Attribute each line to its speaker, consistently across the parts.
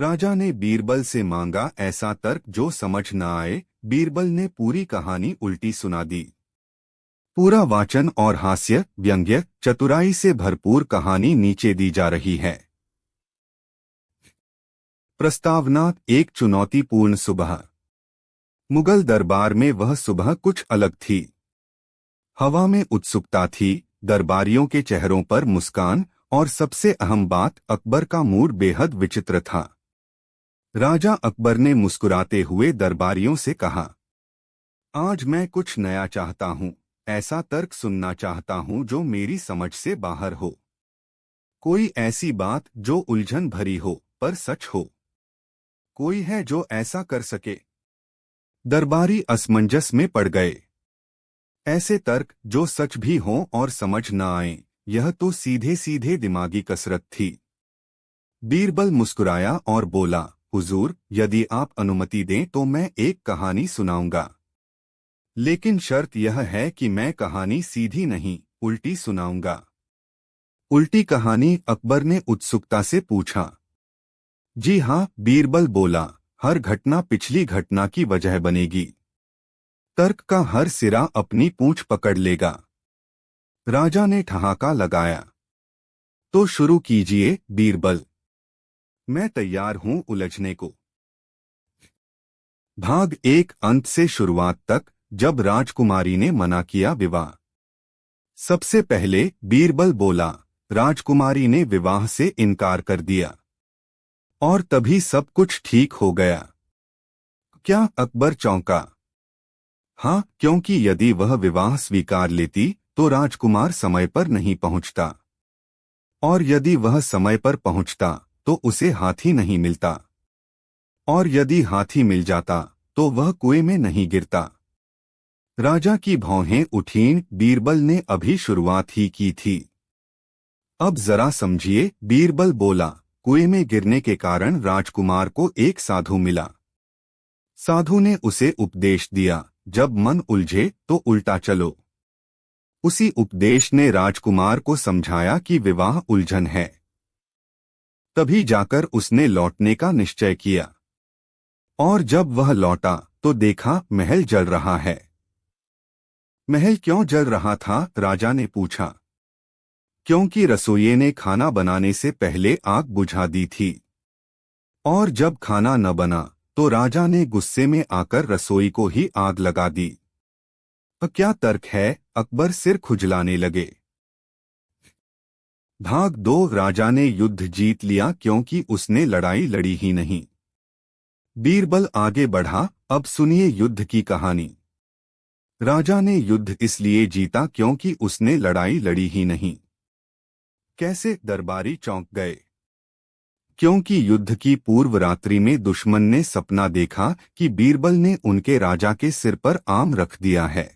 Speaker 1: राजा ने बीरबल से मांगा ऐसा तर्क जो समझ न आए। बीरबल ने पूरी कहानी उल्टी सुना दी। पूरा वाचन और हास्य, व्यंग्य, चतुराई से भरपूर कहानी नीचे दी जा रही है। प्रस्तावना: एक चुनौतीपूर्ण सुबह। मुगल दरबार में वह सुबह कुछ अलग थी। हवा में उत्सुकता थी, दरबारियों के चेहरों पर मुस्कान, और सबसे अहम बात, अकबर का मूड बेहद विचित्र था। राजा अकबर ने मुस्कुराते हुए दरबारियों से कहा, आज मैं कुछ नया चाहता हूँ। ऐसा तर्क सुनना चाहता हूँ जो मेरी समझ से बाहर हो। कोई ऐसी बात जो उलझन भरी हो पर सच हो। कोई है जो ऐसा कर सके? दरबारी असमंजस में पड़ गए। ऐसे तर्क जो सच भी हों और समझ न आए, यह तो सीधे सीधे दिमागी कसरत थी। बीरबल मुस्कुराया और बोला, हुजूर, यदि आप अनुमति दें तो मैं एक कहानी सुनाऊंगा। लेकिन शर्त यह है कि मैं कहानी सीधी नहीं, उल्टी सुनाऊंगा। उल्टी कहानी? अकबर ने उत्सुकता से पूछा। जी हाँ, बीरबल बोला, हर घटना पिछली घटना की वजह बनेगी। तर्क का हर सिरा अपनी पूंछ पकड़ लेगा। राजा ने ठहाका लगाया। तो शुरू कीजिए, बीरबल। मैं तैयार हूं उलझने को। भाग 1, अंत से शुरुआत तक, जब राजकुमारी ने मना किया विवाह। सबसे पहले बीरबल बोला, राजकुमारी ने विवाह से इनकार कर दिया। और तभी सब कुछ ठीक हो गया। क्या? अकबर चौंका। हाँ, क्योंकि यदि वह विवाह स्वीकार लेती तो राजकुमार समय पर नहीं पहुंचता। और यदि वह समय पर पहुंचता तो उसे हाथी नहीं मिलता। और यदि हाथी मिल जाता तो वह कुएं में नहीं गिरता। राजा की भौहें उठीं। बीरबल ने अभी शुरुआत ही की थी। अब जरा समझिए, बीरबल बोला, कुएं में गिरने के कारण राजकुमार को एक साधु मिला। साधु ने उसे उपदेश दिया, जब मन उलझे तो उल्टा चलो। उसी उपदेश ने राजकुमार को समझाया कि विवाह उलझन है। तभी जाकर उसने लौटने का निश्चय किया। और जब वह लौटा तो देखा महल जल रहा है। महल क्यों जल रहा था? राजा ने पूछा। क्योंकि रसोइये ने खाना बनाने से पहले आग बुझा दी थी। और जब खाना न बना तो राजा ने गुस्से में आकर रसोई को ही आग लगा दी। क्या तर्क है? अकबर सिर खुजलाने लगे। भाग 2, राजा ने युद्ध जीत लिया क्योंकि उसने लड़ाई लड़ी ही नहीं। बीरबल आगे बढ़ा, अब सुनिए युद्ध की कहानी। राजा ने युद्ध इसलिए जीता क्योंकि उसने लड़ाई लड़ी ही नहीं। कैसे? दरबारी चौंक गए। क्योंकि युद्ध की पूर्व रात्रि में दुश्मन ने सपना देखा कि बीरबल ने उनके राजा के सिर पर आम रख दिया है।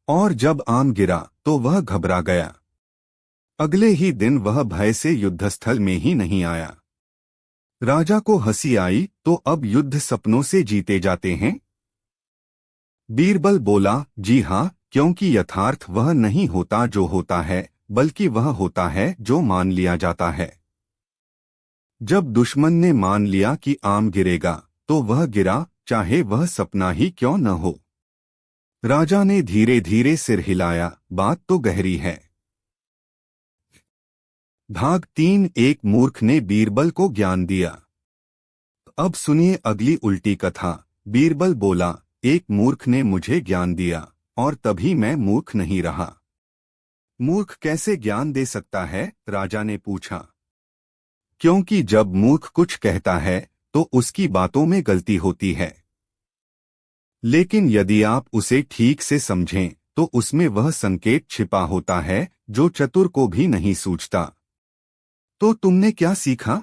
Speaker 1: और जब आम गिरा तो वह घबरा गया। अगले ही दिन वह भय से युद्धस्थल में ही नहीं आया। राजा को हंसी आई, तो अब युद्ध सपनों से जीते जाते हैं? बीरबल बोला, जी हाँ, क्योंकि यथार्थ वह नहीं होता जो होता है, बल्कि वह होता है जो मान लिया जाता है। जब दुश्मन ने मान लिया कि आम गिरेगा तो वह गिरा, चाहे वह सपना ही क्यों न हो। राजा ने धीरे धीरे सिर हिलाया, बात तो गहरी है। भाग 3, एक मूर्ख ने बीरबल को ज्ञान दिया। अब सुनिए अगली उल्टी कथा। बीरबल बोला, एक मूर्ख ने मुझे ज्ञान दिया और तभी मैं मूर्ख नहीं रहा। मूर्ख कैसे ज्ञान दे सकता है? राजा ने पूछा। क्योंकि जब मूर्ख कुछ कहता है तो उसकी बातों में गलती होती है। लेकिन यदि आप उसे ठीक से समझें तो उसमें वह संकेत छिपा होता है जो चतुर को भी नहीं सूझता। तो तुमने क्या सीखा?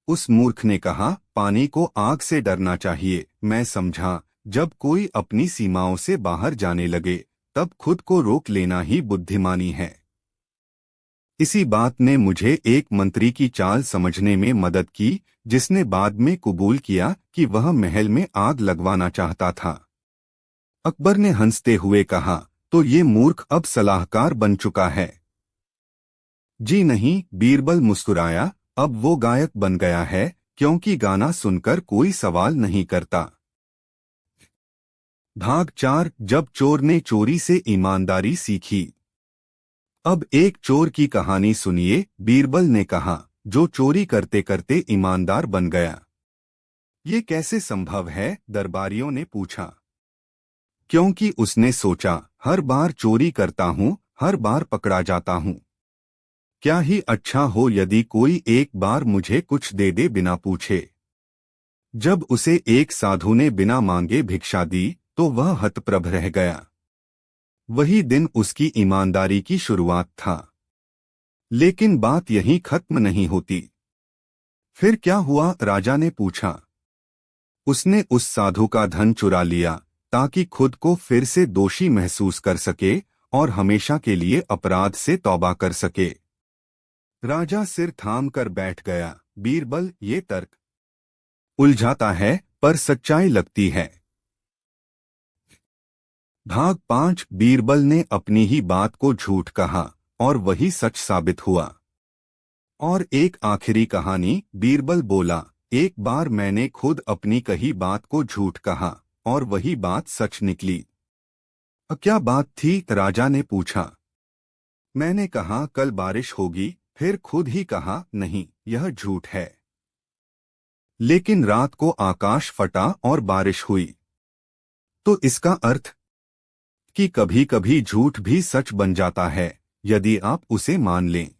Speaker 1: उस मूर्ख ने कहा, पानी को आग से डरना चाहिए। मैं समझा, जब कोई अपनी सीमाओं से बाहर जाने लगे तब खुद को रोक लेना ही बुद्धिमानी है। इसी बात ने मुझे एक मंत्री की चाल समझने में मदद की, जिसने बाद में कबूल किया कि वह महल में आग लगवाना चाहता था। अकबर ने हंसते हुए कहा, तो ये मूर्ख अब सलाहकार बन चुका है? जी नहीं, बीरबल मुस्कुराया, अब वो गायक बन गया है, क्योंकि गाना सुनकर कोई सवाल नहीं करता। भाग 4 जब चोर ने चोरी से ईमानदारी सीखी। अब एक चोर की कहानी सुनिए। बीरबल ने कहा, जो चोरी करते करते ईमानदार बन गया। ये कैसे संभव है? दरबारियों ने पूछा। क्योंकि उसने सोचा, हर बार चोरी करता हूँ, हर बार पकड़ा जाता हूँ। क्या ही अच्छा हो यदि कोई एक बार मुझे कुछ दे दे बिना पूछे। जब उसे एक साधु ने बिना मांगे भिक्षा दी तो वह हतप्रभ रह गया। वही दिन उसकी ईमानदारी की शुरुआत था। लेकिन बात यहीं खत्म नहीं होती। फिर क्या हुआ? राजा ने पूछा। उसने उस साधु का धन चुरा लिया ताकि खुद को फिर से दोषी महसूस कर सके और हमेशा के लिए अपराध से तौबा कर सके। राजा सिर थाम कर बैठ गया। बीरबल, ये तर्क उलझाता है पर सच्चाई लगती है। भाग 5 बीरबल ने अपनी ही बात को झूठ कहा और वही सच साबित हुआ। और एक आखिरी कहानी। बीरबल बोला, एक बार मैंने खुद अपनी कही बात को झूठ कहा और वही बात सच निकली। क्या बात थी? राजा ने पूछा। मैंने कहा कल बारिश होगी, फिर खुद ही कहा नहीं, यह झूठ है। लेकिन रात को आकाश फटा और बारिश हुई। तो इसका अर्थ कि कभी कभी झूठ भी सच बन जाता है यदि आप उसे मान लें।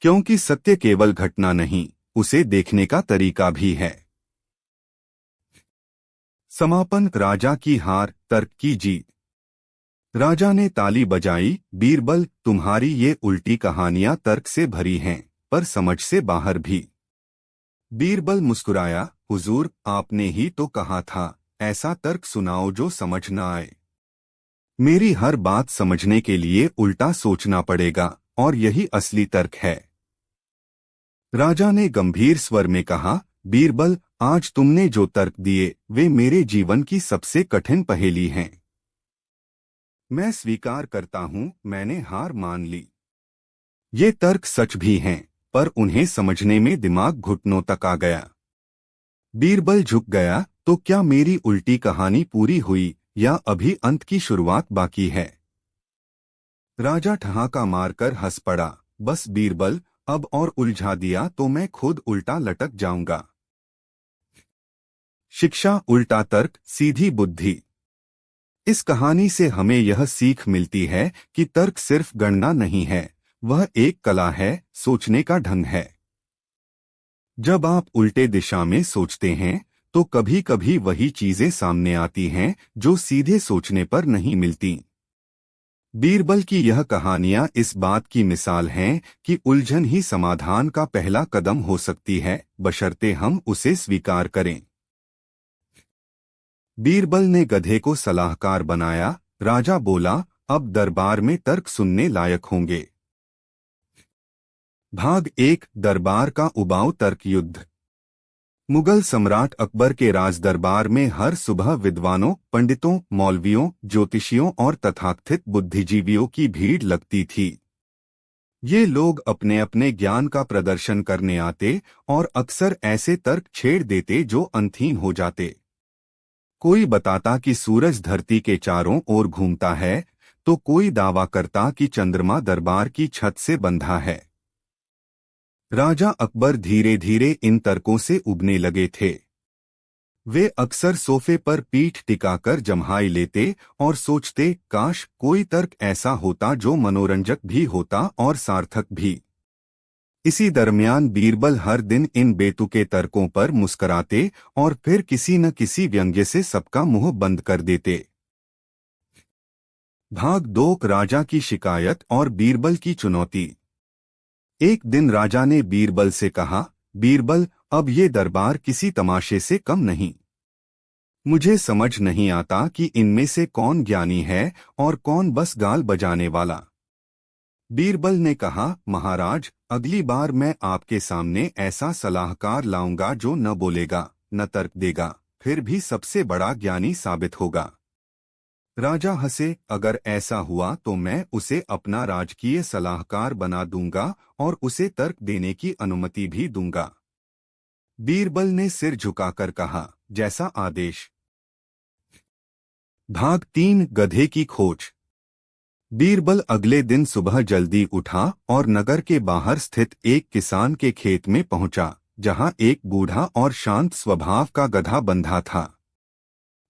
Speaker 1: क्योंकि सत्य केवल घटना नहीं, उसे देखने का तरीका भी है। समापन। राजा की हार, तर्क की जीत। राजा ने ताली बजाई। बीरबल, तुम्हारी ये उल्टी कहानियां तर्क से भरी हैं, पर समझ से बाहर भी। बीरबल मुस्कुराया। हुजूर, आपने ही तो कहा था, ऐसा तर्क सुनाओ जो समझ न आए। मेरी हर बात समझने के लिए उल्टा सोचना पड़ेगा, और यही असली तर्क है। राजा ने गंभीर स्वर में कहा, बीरबल, आज तुमने जो तर्क दिए वे मेरे जीवन की सबसे कठिन पहेली हैं। मैं स्वीकार करता हूँ, मैंने हार मान ली। ये तर्क सच भी हैं, पर उन्हें समझने में दिमाग घुटनों तक आ गया। बीरबल झुक गया। तो क्या मेरी उल्टी कहानी पूरी हुई या अभी अंत की शुरुआत बाकी है? राजा ठहाका मारकर हंस पड़ा। बस बीरबल, अब और उलझा दिया तो मैं खुद उल्टा लटक जाऊंगा। शिक्षा, उल्टा तर्क, सीधी बुद्धि। इस कहानी से हमें यह सीख मिलती है कि तर्क सिर्फ गणना नहीं है, वह एक कला है, सोचने का ढंग है। जब आप उल्टे दिशा में सोचते हैं तो कभी कभी वही चीजें सामने आती हैं जो सीधे सोचने पर नहीं मिलती। बीरबल की यह कहानियां इस बात की मिसाल हैं कि उलझन ही समाधान का पहला कदम हो सकती है, बशर्ते हम उसे स्वीकार करें। बीरबल ने गधे को सलाहकार बनाया। राजा बोला, अब दरबार में तर्क सुनने लायक होंगे। भाग 1 दरबार का उबाऊ तर्क युद्ध। मुगल सम्राट अकबर के राज दरबार में हर सुबह विद्वानों, पंडितों, मौलवियों, ज्योतिषियों और तथाकथित बुद्धिजीवियों की भीड़ लगती थी। ये लोग अपने अपने ज्ञान का प्रदर्शन करने आते और अक्सर ऐसे तर्क छेड़ देते जो अंतहीन हो जाते। कोई बताता कि सूरज धरती के चारों ओर घूमता है, तो कोई दावा करता कि चंद्रमा दरबार की छत से बंधा है। राजा अकबर धीरे धीरे इन तर्कों से उबने लगे थे। वे अक्सर सोफे पर पीठ टिकाकर जम्हाई लेते और सोचते, काश कोई तर्क ऐसा होता जो मनोरंजक भी होता और सार्थक भी। इसी दरमियान बीरबल हर दिन इन बेतुके तर्कों पर मुस्कराते और फिर किसी न किसी व्यंग्य से सबका मुंह बंद कर देते। भाग 2 राजा की शिकायत और बीरबल की चुनौती। एक दिन राजा ने बीरबल से कहा, बीरबल, अब ये दरबार किसी तमाशे से कम नहीं। मुझे समझ नहीं आता कि इनमें से कौन ज्ञानी है और कौन बस गाल बजाने वाला। बीरबल ने कहा, महाराज, अगली बार मैं आपके सामने ऐसा सलाहकार लाऊंगा जो न बोलेगा, न तर्क देगा, फिर भी सबसे बड़ा ज्ञानी साबित होगा। राजा हंसे, अगर ऐसा हुआ तो मैं उसे अपना राजकीय सलाहकार बना दूंगा और उसे तर्क देने की अनुमति भी दूंगा। बीरबल ने सिर झुकाकर कहा, जैसा आदेश। भाग 3 गधे की खोज। बीरबल अगले दिन सुबह जल्दी उठा और नगर के बाहर स्थित एक किसान के खेत में पहुंचा, जहां एक बूढ़ा और शांत स्वभाव का गधा बंधा था।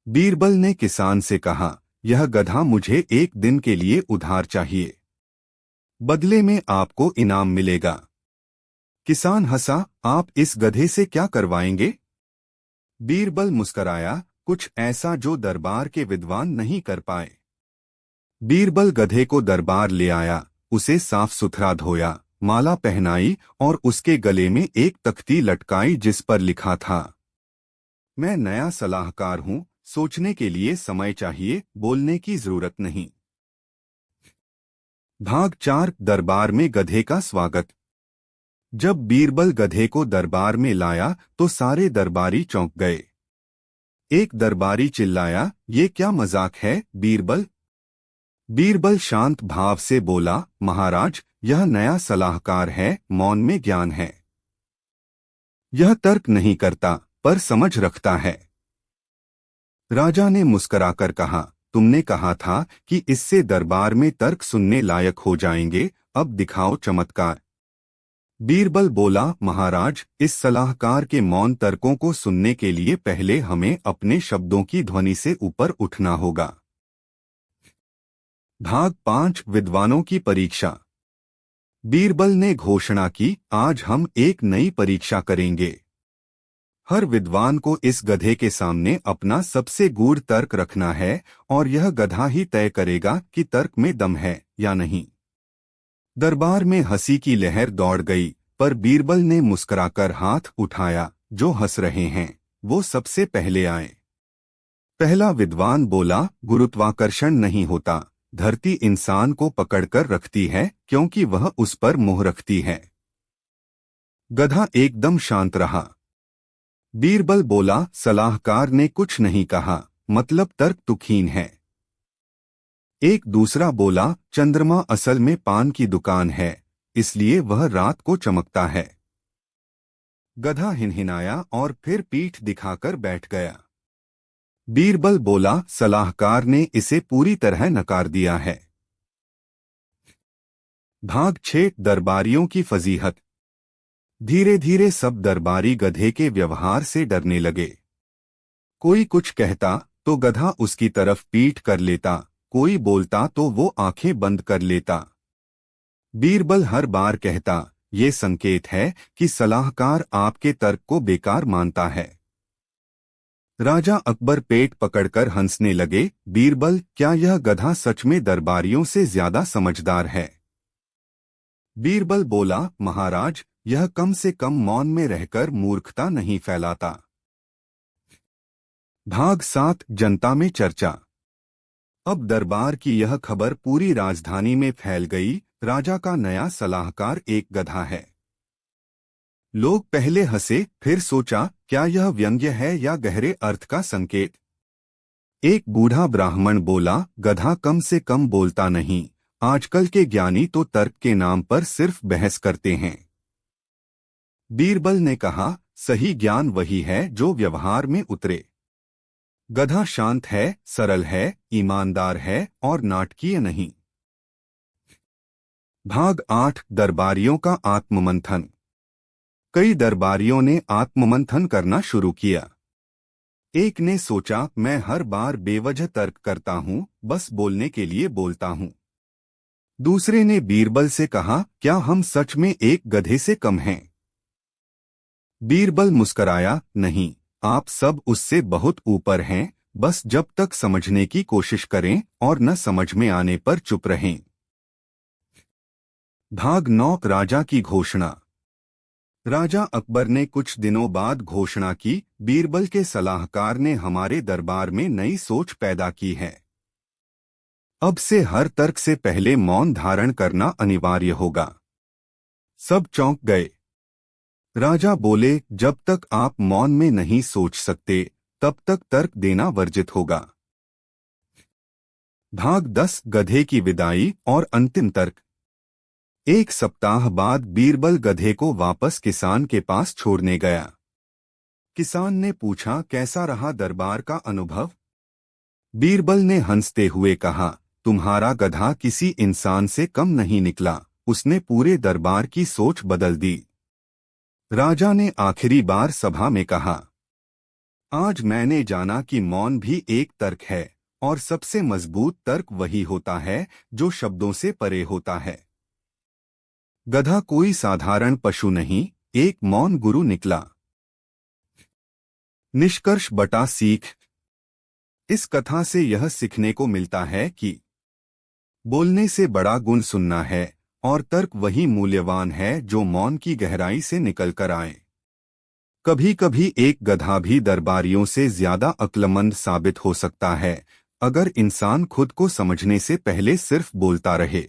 Speaker 1: बीरबल ने किसान से कहा, यह गधा मुझे एक दिन के लिए उधार चाहिए। बदले में आपको इनाम मिलेगा। किसान हंसा, आप इस गधे से क्या करवाएंगे? बीरबल मुस्कराया, कुछ ऐसा जो दरबार के विद्वान नहीं कर पाए। बीरबल गधे को दरबार ले आया, उसे साफ सुथरा धोया, माला पहनाई और उसके गले में एक तख्ती लटकाई जिस पर लिखा था, मैं नया सलाहकार हूं, सोचने के लिए समय चाहिए, बोलने की जरूरत नहीं। भाग 4 दरबार में गधे का स्वागत। जब बीरबल गधे को दरबार में लाया तो सारे दरबारी चौंक गए। एक दरबारी चिल्लाया, ये क्या मजाक है बीरबल? बीरबल शांत भाव से बोला, महाराज, यह नया सलाहकार है, मौन में ज्ञान है। यह तर्क नहीं करता, पर समझ रखता है। राजा ने मुस्कुराकर कहा, तुमने कहा था कि इससे दरबार में तर्क सुनने लायक हो जाएंगे, अब दिखाओ चमत्कार। बीरबल बोला, महाराज, इस सलाहकार के मौन तर्कों को सुनने के लिए पहले हमें अपने शब्दों की ध्वनि से ऊपर उठना होगा। भाग 5 विद्वानों की परीक्षा। बीरबल ने घोषणा की, आज हम एक नई परीक्षा करेंगे। हर विद्वान को इस गधे के सामने अपना सबसे गूढ़ तर्क रखना है और यह गधा ही तय करेगा कि तर्क में दम है या नहीं। दरबार में हंसी की लहर दौड़ गई, पर बीरबल ने मुस्कुराकर हाथ उठाया, जो हंस रहे हैं वो सबसे पहले आए। पहला विद्वान बोला, गुरुत्वाकर्षण नहीं होता, धरती इंसान को पकड़कर रखती है क्योंकि वह उस पर मोह रखती है। गधा एकदम शांत रहा। बीरबल बोला, सलाहकार ने कुछ नहीं कहा, मतलब तर्क तुकहीन है। एक दूसरा बोला, चंद्रमा असल में पान की दुकान है, इसलिए वह रात को चमकता है। गधा हिनहिनाया और फिर पीठ दिखाकर बैठ गया। बीरबल बोला, सलाहकार ने इसे पूरी तरह नकार दिया है। भाग 6 दरबारियों की फजीहत। धीरे धीरे सब दरबारी गधे के व्यवहार से डरने लगे। कोई कुछ कहता तो गधा उसकी तरफ पीठ कर लेता, कोई बोलता तो वो आंखें बंद कर लेता। बीरबल हर बार कहता, ये संकेत है कि सलाहकार आपके तर्क को बेकार मानता है। राजा अकबर पेट पकड़कर हंसने लगे। बीरबल, क्या यह गधा सच में दरबारियों से ज्यादा समझदार है? बीरबल बोला, महाराज, यह कम से कम मौन में रहकर मूर्खता नहीं फैलाता। भाग 7 जनता में चर्चा। अब दरबार की यह खबर पूरी राजधानी में फैल गई, राजा का नया सलाहकार एक गधा है। लोग पहले हंसे, फिर सोचा, क्या यह व्यंग्य है या गहरे अर्थ का संकेत? एक बूढ़ा ब्राह्मण बोला, गधा कम से कम बोलता नहीं, आजकल के ज्ञानी तो तर्क के नाम पर सिर्फ बहस करते हैं। बीरबल ने कहा, सही ज्ञान वही है जो व्यवहार में उतरे। गधा शांत है, सरल है, ईमानदार है और नाटकीय नहीं। भाग 8 दरबारियों का आत्ममंथन। कई दरबारियों ने आत्ममंथन करना शुरू किया। एक ने सोचा, मैं हर बार बेवजह तर्क करता हूं, बस बोलने के लिए बोलता हूं। दूसरे ने बीरबल से कहा, क्या हम सच में एक गधे से कम हैं? बीरबल मुस्कराया, नहीं, आप सब उससे बहुत ऊपर हैं, बस जब तक समझने की कोशिश करें और न समझ में आने पर चुप रहें। भाग 9 राजा की घोषणा। राजा अकबर ने कुछ दिनों बाद घोषणा की, बीरबल के सलाहकार ने हमारे दरबार में नई सोच पैदा की है। अब से हर तर्क से पहले मौन धारण करना अनिवार्य होगा। सब चौंक गए। राजा बोले, जब तक आप मौन में नहीं सोच सकते, तब तक तर्क देना वर्जित होगा। भाग 10 गधे की विदाई और अंतिम तर्क। एक सप्ताह बाद बीरबल गधे को वापस किसान के पास छोड़ने गया। किसान ने पूछा, कैसा रहा दरबार का अनुभव? बीरबल ने हंसते हुए कहा, तुम्हारा गधा किसी इंसान से कम नहीं निकला, उसने पूरे दरबार की सोच बदल दी। राजा ने आखिरी बार सभा में कहा, आज मैंने जाना कि मौन भी एक तर्क है, और सबसे मजबूत तर्क वही होता है जो शब्दों से परे होता है। गधा कोई साधारण पशु नहीं, एक मौन गुरु निकला। निष्कर्ष बटा सीख। इस कथा से यह सीखने को मिलता है कि बोलने से बड़ा गुण सुनना है, और तर्क वही मूल्यवान है जो मौन की गहराई से निकल कर आए। कभी कभी एक गधा भी दरबारियों से ज्यादा अक्लमंद साबित हो सकता है, अगर इंसान खुद को समझने से पहले सिर्फ बोलता रहे।